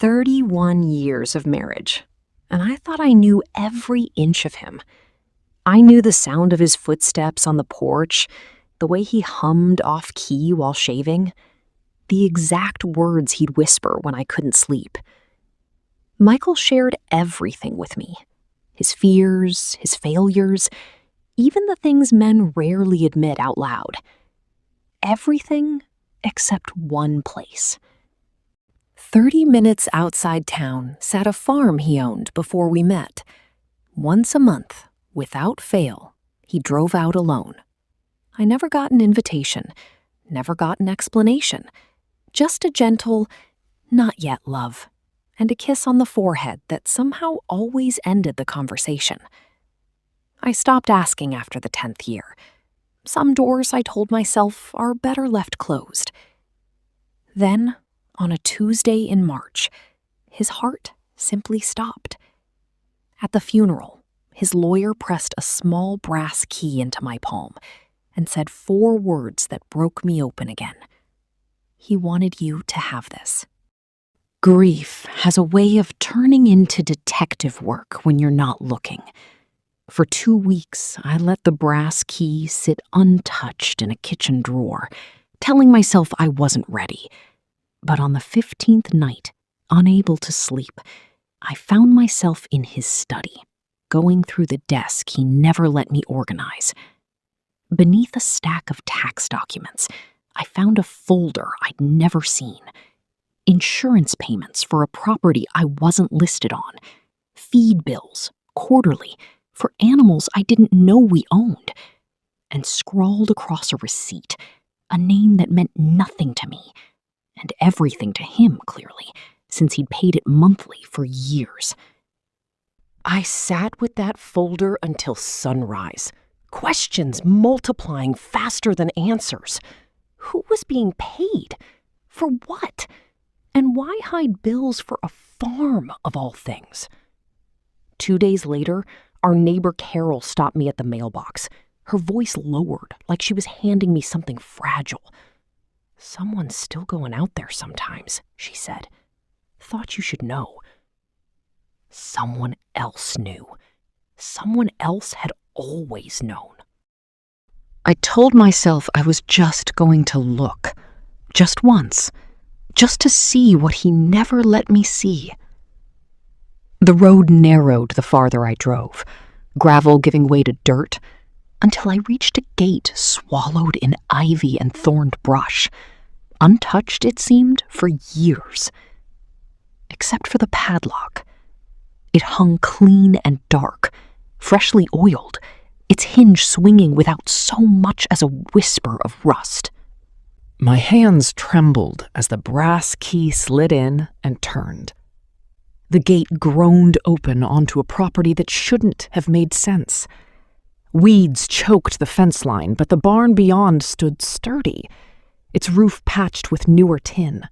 31 years of marriage, and I thought I knew every inch of him. I knew the sound of his footsteps on the porch, the way he hummed off-key while shaving, the exact words he'd whisper when I couldn't sleep. Michael shared everything with me. His fears, his failures, even the things men rarely admit out loud. Everything except one place. 30 minutes outside town sat a farm he owned before we met. Once a month, without fail, he drove out alone. I never got an invitation, never got an explanation, just a gentle, "not yet, love," and a kiss on the forehead that somehow always ended the conversation. I stopped asking after the 10th year. Some doors, I told myself, are better left closed. Then, on a Tuesday in March, his heart simply stopped. At the funeral, his lawyer pressed a small brass key into my palm and said 4 words that broke me open again. He wanted you to have this. Grief has a way of turning into detective work when you're not looking. For 2 weeks, I let the brass key sit untouched in a kitchen drawer, telling myself I wasn't ready. But on the 15th night, unable to sleep, I found myself in his study, going through the desk he never let me organize. Beneath a stack of tax documents, I found a folder I'd never seen. Insurance payments for a property I wasn't listed on. Feed bills, quarterly, for animals I didn't know we owned. And scrawled across a receipt, a name that meant nothing to me. And everything to him, clearly, since he'd paid it monthly for years. I sat with that folder until sunrise, questions multiplying faster than answers. Who was being paid? For what? And why hide bills for a farm, of all things? 2 days later, our neighbor Carol stopped me at the mailbox, her voice lowered, like she was handing me something fragile. "Someone's still going out there sometimes," she said. "Thought you should know." Someone else knew. Someone else had always known. I told myself I was just going to look, just once, just to see what he never let me see. The road narrowed the farther I drove, gravel giving way to dirt, until I reached a gate swallowed in ivy and thorned brush, untouched, it seemed, for years. Except for the padlock. It hung clean and dark, freshly oiled, its hinge swinging without so much as a whisper of rust. My hands trembled as the brass key slid in and turned. The gate groaned open onto a property that shouldn't have made sense. Weeds choked the fence line, but the barn beyond stood sturdy, its roof patched with newer tin.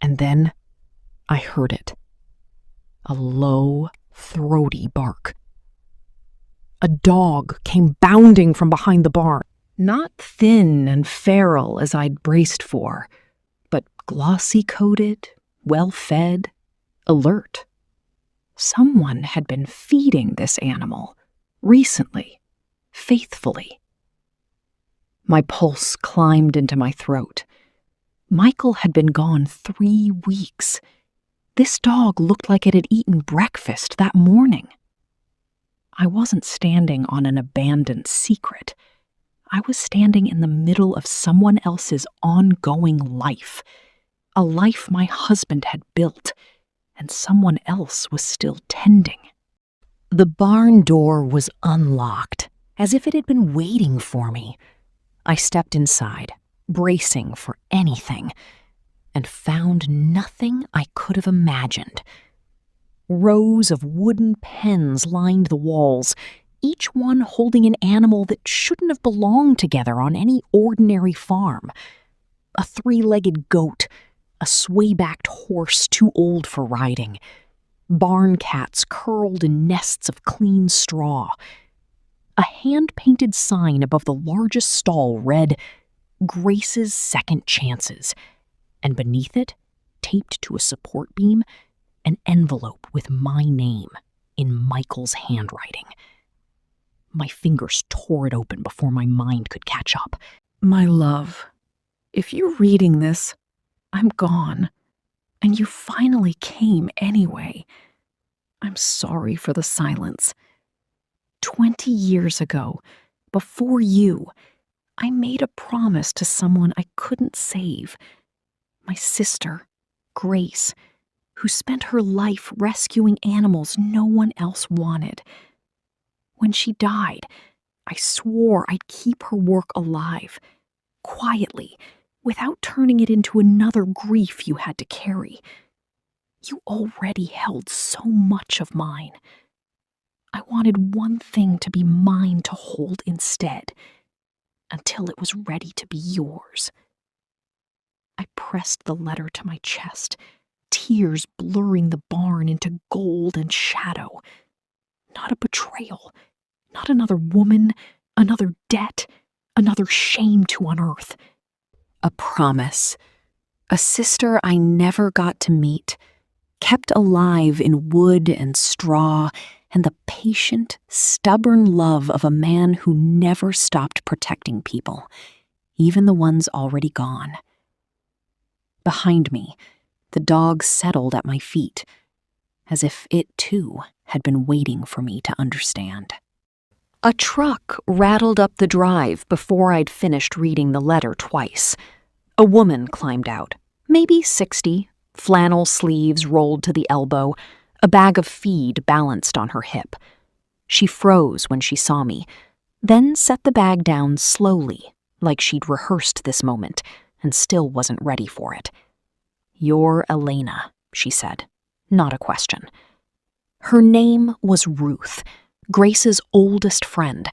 And then I heard it. A low, throaty bark. A dog came bounding from behind the barn, not thin and feral as I'd braced for, but glossy-coated, well-fed, alert. Someone had been feeding this animal, recently, faithfully. My pulse climbed into my throat. Michael had been gone 3 weeks. This dog looked like it had eaten breakfast that morning. I wasn't standing on an abandoned secret. I was standing in the middle of someone else's ongoing life, a life my husband had built, and someone else was still tending. The barn door was unlocked, as if it had been waiting for me. I stepped inside, bracing for anything, and found nothing I could have imagined. Rows of wooden pens lined the walls, each one holding an animal that shouldn't have belonged together on any ordinary farm. A 3-legged goat, a sway-backed horse too old for riding, barn cats curled in nests of clean straw. A hand-painted sign above the largest stall read, "Grace's Second Chances," and beneath it, taped to a support beam, an envelope with my name in Michael's handwriting. My fingers tore it open before my mind could catch up. My love, if you're reading this, I'm gone. And you finally came anyway. I'm sorry for the silence. 20 years ago, before you, I made a promise to someone I couldn't save. My sister, Grace, who spent her life rescuing animals no one else wanted. When she died, I swore I'd keep her work alive, quietly, without turning it into another grief you had to carry. You already held so much of mine. I wanted one thing to be mine to hold instead, until it was ready to be yours. I pressed the letter to my chest, tears blurring the barn into gold and shadow. Not a betrayal, not another woman, another debt, another shame to unearth. A promise, a sister I never got to meet, kept alive in wood and straw, and the patient, stubborn love of a man who never stopped protecting people, even the ones already gone. Behind me, the dog settled at my feet, as if it too had been waiting for me to understand. A truck rattled up the drive before I'd finished reading the letter twice. A woman climbed out, maybe 60, flannel sleeves rolled to the elbow, a bag of feed balanced on her hip. She froze when she saw me, then set the bag down slowly, like she'd rehearsed this moment and still wasn't ready for it. "You're Elena," she said, not a question. Her name was Ruth, Grace's oldest friend,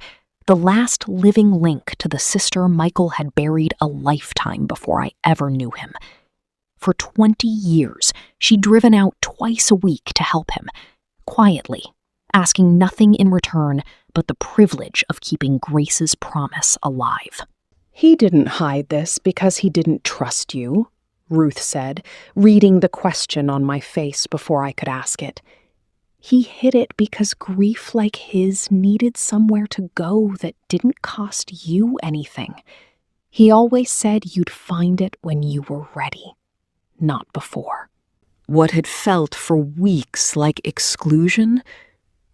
the last living link to the sister Michael had buried a lifetime before I ever knew him. For 20 years, she'd driven out twice a week to help him, quietly, asking nothing in return but the privilege of keeping Grace's promise alive. "He didn't hide this because he didn't trust you," Ruth said, reading the question on my face before I could ask it. "He hid it because grief like his needed somewhere to go that didn't cost you anything. He always said you'd find it when you were ready, not before." What had felt for weeks like exclusion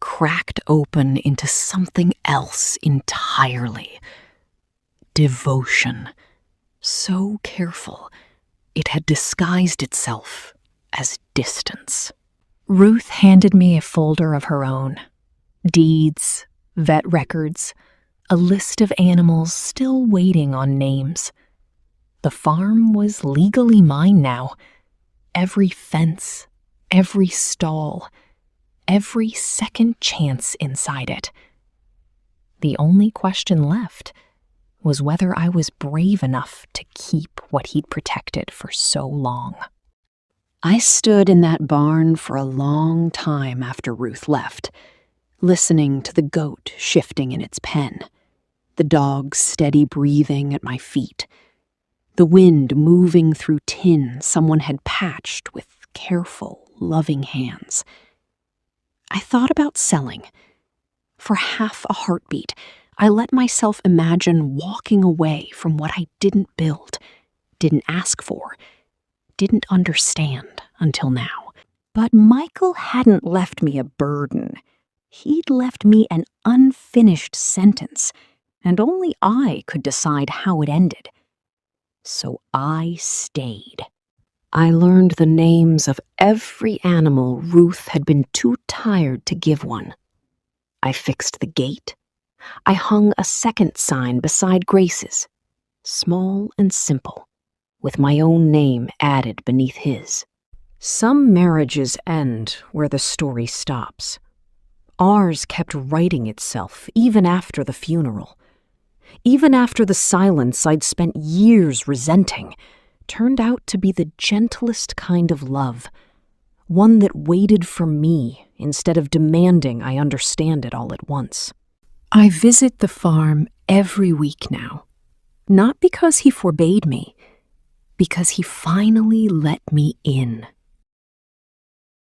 cracked open into something else entirely. Devotion. So careful, it had disguised itself as distance. Ruth handed me a folder of her own. Deeds, vet records, a list of animals still waiting on names. The farm was legally mine now. Every fence, every stall, every second chance inside it. The only question left was whether I was brave enough to keep what he'd protected for so long. I stood in that barn for a long time after Ruth left, listening to the goat shifting in its pen, the dog's steady breathing at my feet, the wind moving through tin someone had patched with careful, loving hands. I thought about selling. For half a heartbeat, I let myself imagine walking away from what I didn't build, didn't ask for, didn't understand until now. But Michael hadn't left me a burden. He'd left me an unfinished sentence, and only I could decide how it ended. So I stayed. I learned the names of every animal Ruth had been too tired to give one. I fixed the gate. I hung a second sign beside Grace's, small and simple, with my own name added beneath his. Some marriages end where the story stops. Ours kept writing itself even after the funeral. Even after the silence I'd spent years resenting turned out to be the gentlest kind of love, one that waited for me instead of demanding I understand it all at once. I visit the farm every week now, not because he forbade me, Because he finally let me in.